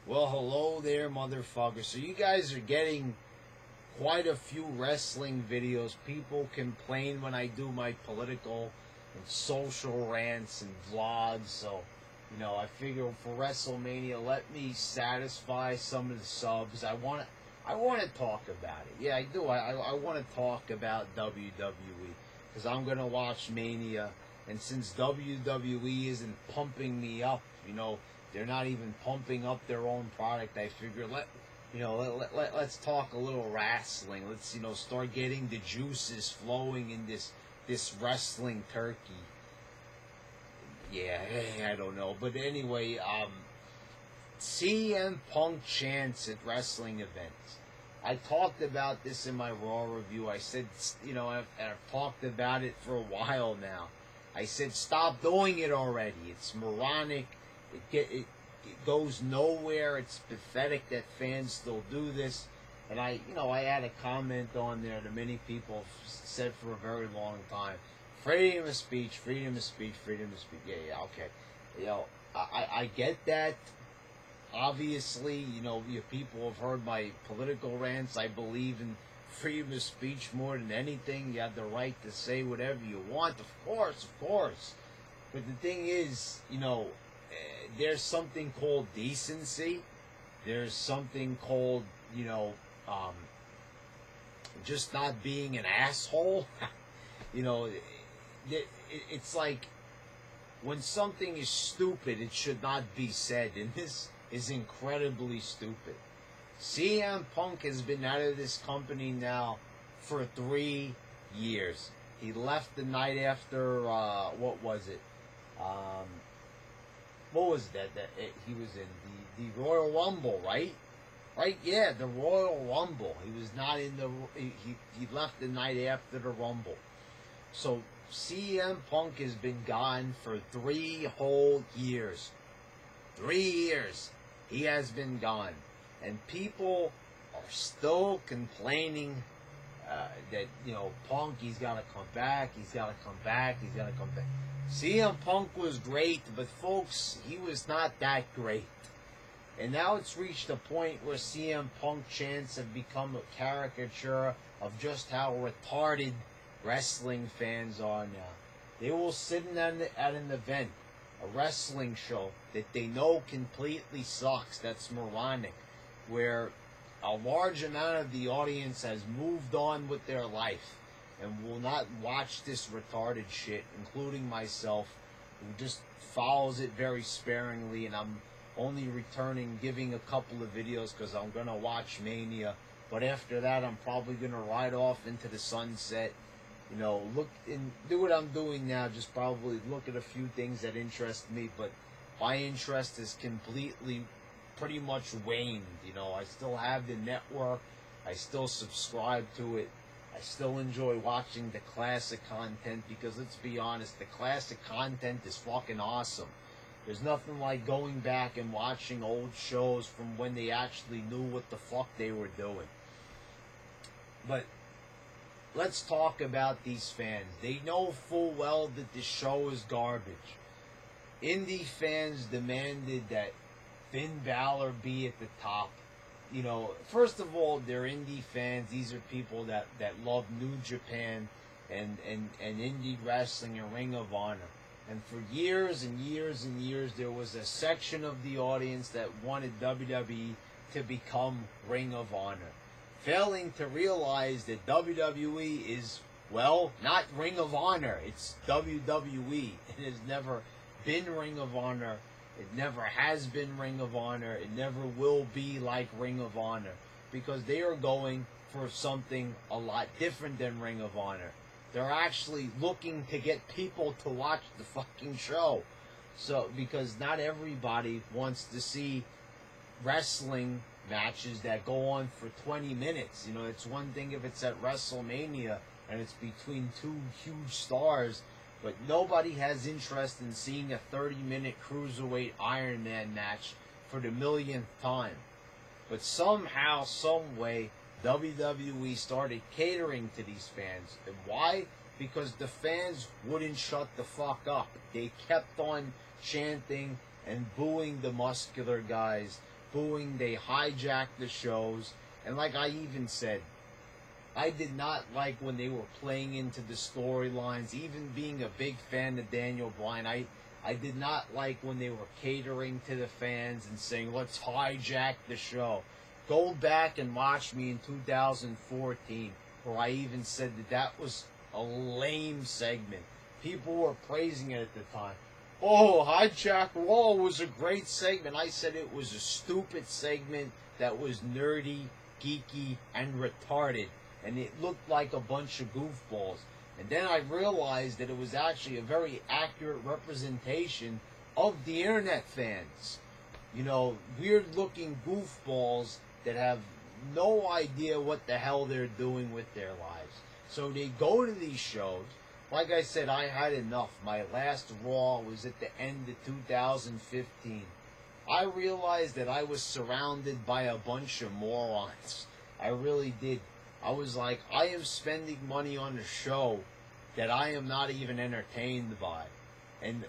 Well, hello there, motherfucker. So you guys are getting quite a few wrestling videos. People complain when I do my political and social rants and vlogs. So, I figure for WrestleMania, let me satisfy some of the subs. I want to talk about it. Yeah, I do. I want to talk about WWE because I'm gonna watch Mania, and since WWE isn't pumping me up, they're not even pumping up their own product. I figure let's talk a little wrestling. Let's start getting the juices flowing in this wrestling turkey. Yeah, I don't know, but anyway, CM Punk chants at wrestling events. I talked about this in my Raw review. I said, I've talked about it for a while now. I said, stop doing it already. It's moronic. It goes nowhere. It's pathetic that fans still do this. And I had a comment on there that many people have said for a very long time. Freedom of speech, freedom of speech, freedom of speech. Yeah, okay. I get that. Obviously, you people have heard my political rants. I believe in freedom of speech more than anything. You have the right to say whatever you want, of course. But the thing is, there's something called decency. There's something called, just not being an asshole. It's like when something is stupid, it should not be said, and this is incredibly stupid. CM Punk has been out of this company now for 3 years. He left the night after, what was it? What was that he was in? The Royal Rumble, right? Right? Yeah, the Royal Rumble. He was not in the... He left the night after the Rumble. So CM Punk has been gone for 3 whole years. 3 years. He has been gone. And people are still complaining that, Punk, he's got to come back. He's got to come back. CM Punk was great, but folks, he was not that great. And now it's reached a point where CM Punk chants have become a caricature of just how retarded wrestling fans are now. They will sit at an event, a wrestling show that they know completely sucks, that's moronic, where a large amount of the audience has moved on with their life and will not watch this retarded shit, including myself, who just follows it very sparingly, and I'm only giving a couple of videos because I'm going to watch Mania, but after that I'm probably going to ride off into the sunset. Look and do what I'm doing now, just probably look at a few things that interest me, but my interest is completely pretty much waned. I still have the network, I still subscribe to it, I still enjoy watching the classic content, because let's be honest, the classic content is fucking awesome. There's nothing like going back and watching old shows from when they actually knew what the fuck they were doing. But let's talk about these fans. They know full well that this show is garbage. Indie fans demanded that Finn Balor be at the top. First of all, they're indie fans. These are people that love New Japan and indie wrestling and Ring of Honor. And for years and years and years, there was a section of the audience that wanted WWE to become Ring of Honor, failing to realize that WWE is, well, not Ring of Honor. It's WWE. It has never been Ring of Honor. It never has been Ring of Honor. It never will be like Ring of Honor, because they are going for something a lot different than Ring of Honor. They're actually looking to get people to watch the fucking show. So, because not everybody wants to see wrestling matches that go on for 20 minutes. It's one thing if it's at WrestleMania and it's between two huge stars, but nobody has interest in seeing a 30-minute Cruiserweight Iron Man match for the millionth time. But somehow, some way, WWE started catering to these fans. And why? Because the fans wouldn't shut the fuck up. They kept on chanting and booing the muscular guys booing. They hijacked the shows. And like I even said, I did not like when they were playing into the storylines. Even being a big fan of Daniel Bryan, I did not like when they were catering to the fans and saying, let's hijack the show. Go back and watch me in 2014, where I even said that was a lame segment. People were praising it at the time. Oh, Hijack Raw was a great segment. I said it was a stupid segment that was nerdy, geeky, and retarded. And it looked like a bunch of goofballs. And then I realized that it was actually a very accurate representation of the internet fans. You know, weird-looking goofballs that have no idea what the hell they're doing with their lives. So they go to these shows. Like I said, I had enough. My last Raw was at the end of 2015. I realized that I was surrounded by a bunch of morons. I really did. I was like, I am spending money on a show that I am not even entertained by. And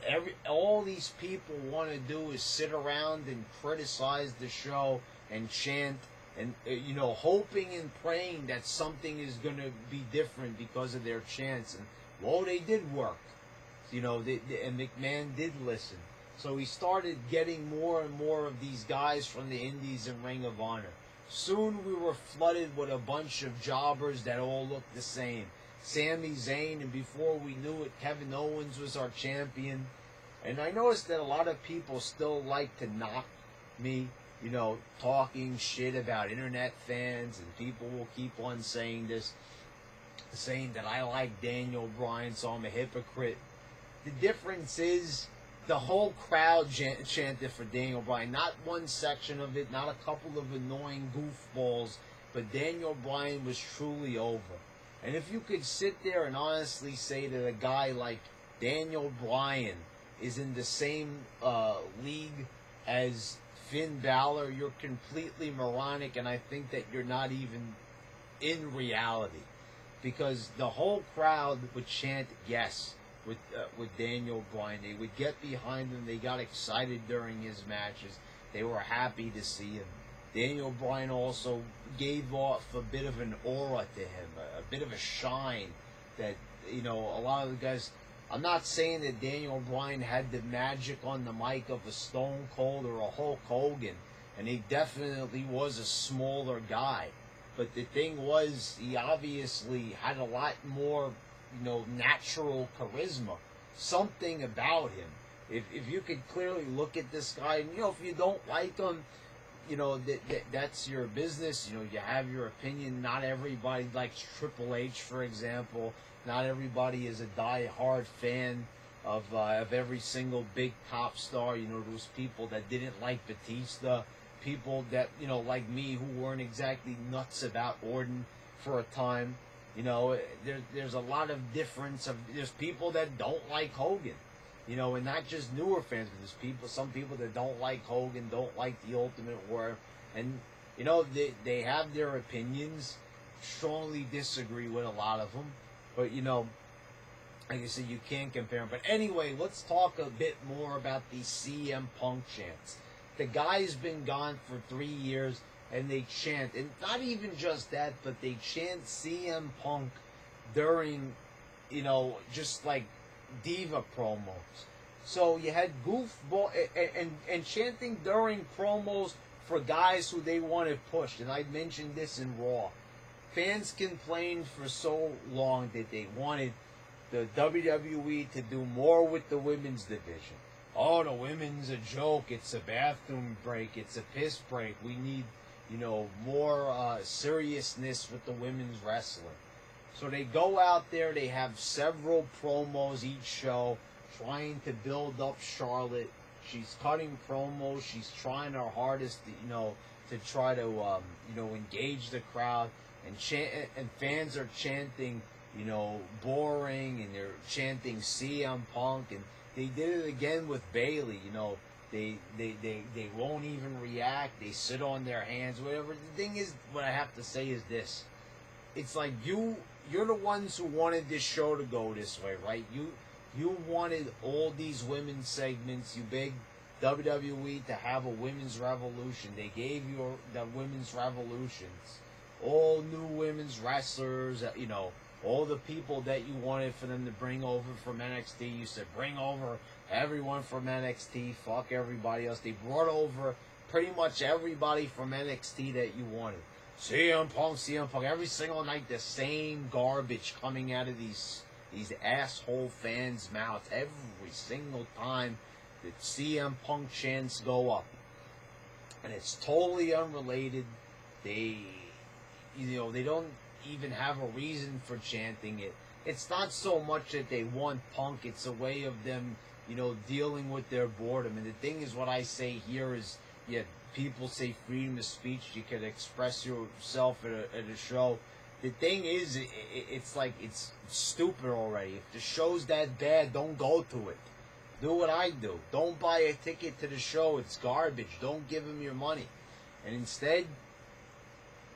all these people want to do is sit around and criticize the show and chant and, hoping and praying that something is going to be different because of their chants. And, well, they did work. And McMahon did listen. So he started getting more and more of these guys from the Indies and Ring of Honor. Soon we were flooded with a bunch of jobbers that all looked the same. Sami Zayn, and before we knew it, Kevin Owens was our champion. And I noticed that a lot of people still like to knock me, talking shit about internet fans, and people will keep on saying this, saying that I like Daniel Bryan, so I'm a hypocrite. The difference is the whole crowd chanted for Daniel Bryan. Not one section of it, not a couple of annoying goofballs, but Daniel Bryan was truly over. And if you could sit there and honestly say that a guy like Daniel Bryan is in the same league as Finn Balor, you're completely moronic, and I think that you're not even in reality. Because the whole crowd would chant yes with Daniel Bryan. They would get behind him. They got excited during his matches. They were happy to see him. Daniel Bryan also gave off a bit of an aura to him, a bit of a shine that, a lot of the guys... I'm not saying that Daniel Bryan had the magic on the mic of a Stone Cold or a Hulk Hogan, and he definitely was a smaller guy. But the thing was, he obviously had a lot more, natural charisma, something about him. If you could clearly look at this guy, and, if you don't like him, that's your business. You have your opinion. Not everybody likes Triple H, for example. Not everybody is a die-hard fan of every single big top star. Those people that didn't like Batista. People that, like me, who weren't exactly nuts about Orton for a time. There's a lot of difference. There's people that don't like Hogan, and not just newer fans, but there's some people that don't like Hogan, don't like the Ultimate Warrior, and, they have their opinions, strongly disagree with a lot of them, but, like I said, you can't compare them. But anyway, let's talk a bit more about these CM Punk chants. The guy's been gone for 3 years, and they chant, and not even just that, but they chant CM Punk during, just like diva promos. So you had goofball and chanting during promos for guys who they wanted pushed. And I mentioned this in Raw. Fans complained for so long that they wanted the WWE to do more with the women's division. Oh, the women's a joke. It's a bathroom break. It's a piss break. We need, more seriousness with the women's wrestling. So they go out there. They have several promos each show, trying to build up Charlotte. She's cutting promos. She's trying her hardest, to try to, engage the crowd. And fans are chanting, boring, and they're chanting CM Punk, and they did it again with Bayley. They won't even react. They sit on their hands, whatever. The thing is, what I have to say is this: it's like you're the ones who wanted this show to go this way, right? You wanted all these women's segments. You begged WWE to have a women's revolution. They gave you the women's revolutions. All new women's wrestlers, you know, all the people that you wanted for them to bring over from NXT. You said, bring over everyone from NXT. Fuck everybody else. They brought over pretty much everybody from NXT that you wanted. CM Punk. Every single night, the same garbage coming out of these asshole fans' mouths. Every single time that CM Punk chants go up. And it's totally unrelated. They don't even have a reason for chanting it. It's not so much that they want Punk, it's a way of them, you know, dealing with their boredom. And the thing is, what I say here is, yeah, people say freedom of speech, you can express yourself at a show. The thing is, it's like, it's stupid already. If the show's that bad, don't go to it. Do what I do. Don't buy a ticket to the show. It's garbage. Don't give them your money. And instead,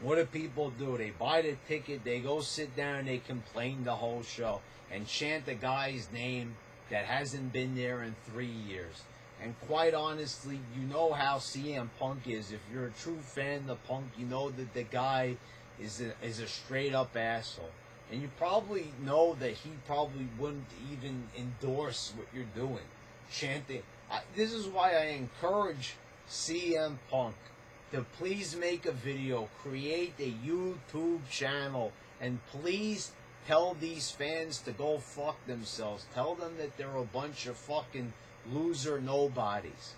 what do people do? They buy the ticket, they go sit down, and they complain the whole show and chant the guy's name that hasn't been there in 3 years. And quite honestly, you know how CM Punk is. If you're a true fan of Punk, you know that the guy is a straight up asshole. And you probably know that he probably wouldn't even endorse what you're doing, chanting. This is why I encourage CM Punk to please make a video, create a YouTube channel, and please tell these fans to go fuck themselves. Tell them that they're a bunch of fucking loser nobodies.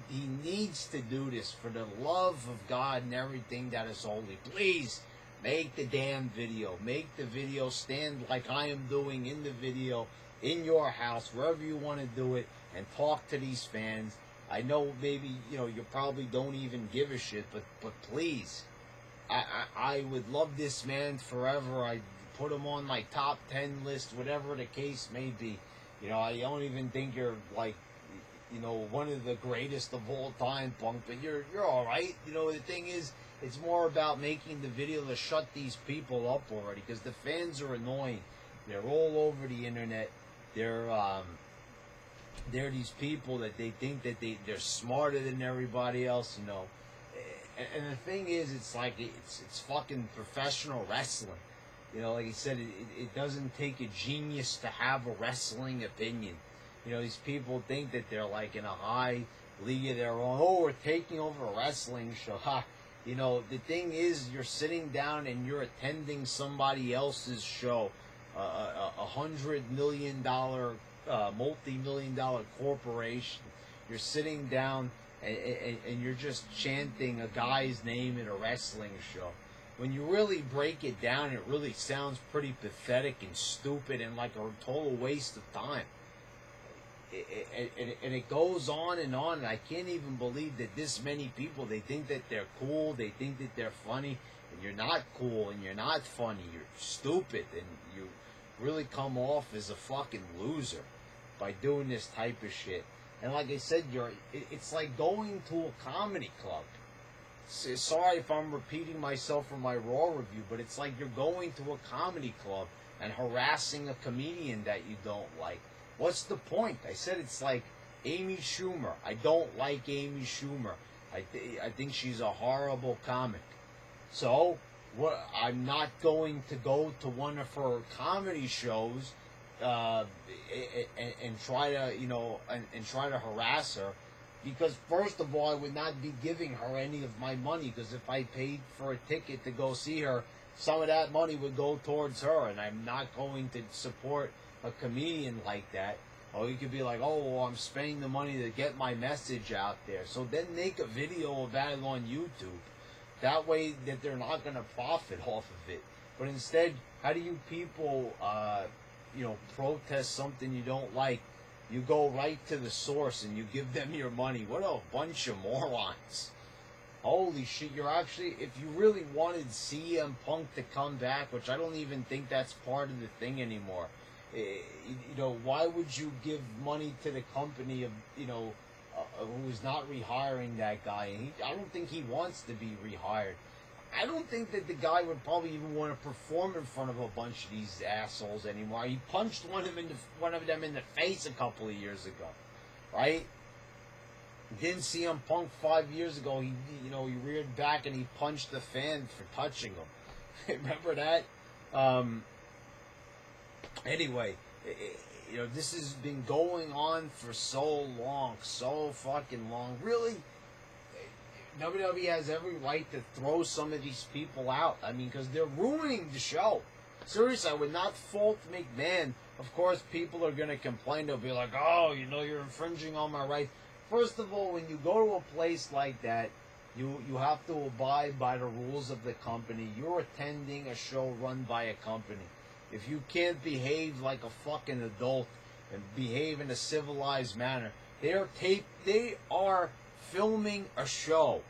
He needs to do this for the love of God and everything that is holy. Please make the damn video. Make the video stand like I am doing in the video, in your house, wherever you want to do it, and talk to these fans. I know maybe, you know, you probably don't even give a shit, but please, I would love this man forever. I'd put him on my top 10 list, whatever the case may be. You know, I don't even think you're like, you know, one of the greatest of all time, Punk, but you're all right. You know, the thing is, it's more about making the video to shut these people up already, because the fans are annoying. They're all over the internet. They're these people that they think that they're smarter than everybody else, you know. And the thing is, it's like, it's fucking professional wrestling. You know, like I said, it doesn't take a genius to have a wrestling opinion. You know, these people think that they're like in a high league of their own. Oh, we're taking over a wrestling show. Ha. You know, the thing is, you're sitting down and you're attending somebody else's show, $100 million, multi-million-dollar corporation. You're sitting down and you're just chanting a guy's name at a wrestling show. When you really break it down, it really sounds pretty pathetic and stupid and like a total waste of time. And it goes on, and I can't even believe that this many people, they think that they're cool, they think that they're funny, and you're not cool, and you're not funny, you're stupid, and you really come off as a fucking loser by doing this type of shit. And like I said, it's like going to a comedy club. Sorry if I'm repeating myself from my Raw review, but it's like you're going to a comedy club and harassing a comedian that you don't like. What's the point? I said it's like Amy Schumer. I don't like Amy Schumer. I think she's a horrible comic. So I'm not going to go to one of her comedy shows and try to, you know, and try to harass her. Because first of all, I would not be giving her any of my money, because if I paid for a ticket to go see her, some of that money would go towards her, and I'm not going to support a comedian like that. Or you could be like, oh, well, I'm spending the money to get my message out there. So then make a video about it on YouTube. That way that they're not going to profit off of it. But instead, how do you people, you know, protest something you don't like? You go right to the source and you give them your money. What a bunch of morons. Holy shit, you're actually, if you really wanted CM Punk to come back, which I don't even think that's part of the thing anymore, you know, why would you give money to the company of, you know, who's not rehiring that guy? And I don't think he wants to be rehired. I don't think that the guy would probably even want to perform in front of a bunch of these assholes anymore. He punched one of them in the face a couple of years ago, right? Didn't CM Punk 5 years ago. He reared back and he punched the fan for touching him. Remember that? Um, anyway, this has been going on for so long, so fucking long. Really, WWE has every right to throw some of these people out. I mean, because they're ruining the show. Seriously, I would not fault McMahon. Of course, people are going to complain. They'll be like, oh, you're infringing on my rights. First of all, when you go to a place like that, you have to abide by the rules of the company. You're attending a show run by a company. If you can't behave like a fucking adult and behave in a civilized manner, they are filming a show.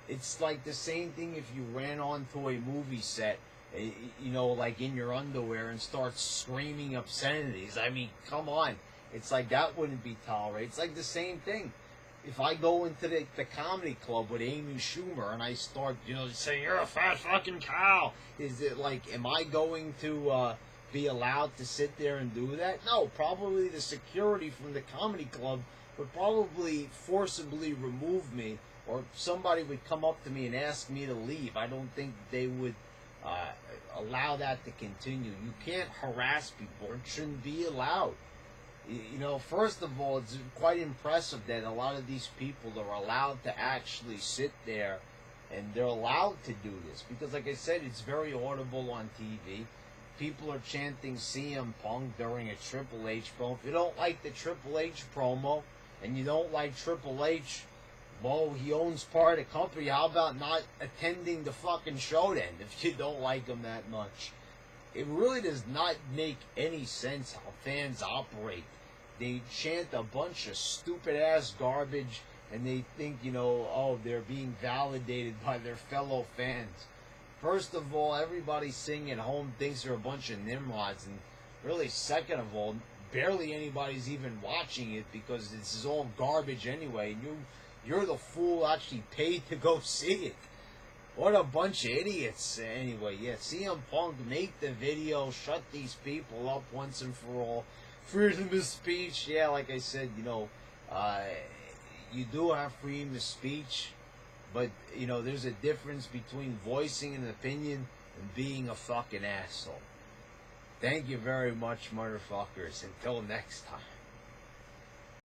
It's like the same thing if you ran onto a movie set, like in your underwear and start screaming obscenities. I mean, come on. It's like that wouldn't be tolerated. It's like the same thing. If I go into the comedy club with Amy Schumer and I start, saying, you're a fat fucking cow, is it like, am I going to be allowed to sit there and do that? No, probably the security from the comedy club would probably forcibly remove me, or somebody would come up to me and ask me to leave. I don't think they would allow that to continue. You can't harass people. It shouldn't be allowed. First of all, it's quite impressive that a lot of these people are allowed to actually sit there and they're allowed to do this. Because, like I said, it's very audible on TV. People are chanting CM Punk during a Triple H promo. If you don't like the Triple H promo and you don't like Triple H, well, he owns part of the company. How about not attending the fucking show then if you don't like him that much? It really does not make any sense how fans operate. They chant a bunch of stupid-ass garbage, and they think, they're being validated by their fellow fans. First of all, everybody sitting at home thinks they're a bunch of nimrods, and really, second of all, barely anybody's even watching it because this is all garbage anyway, and you're the fool actually paid to go see it. What a bunch of idiots. Anyway, yeah, CM Punk, make the video, shut these people up once and for all. Freedom of speech, yeah, like I said, you do have freedom of speech, but, there's a difference between voicing an opinion and being a fucking asshole. Thank you very much, motherfuckers. Until next time.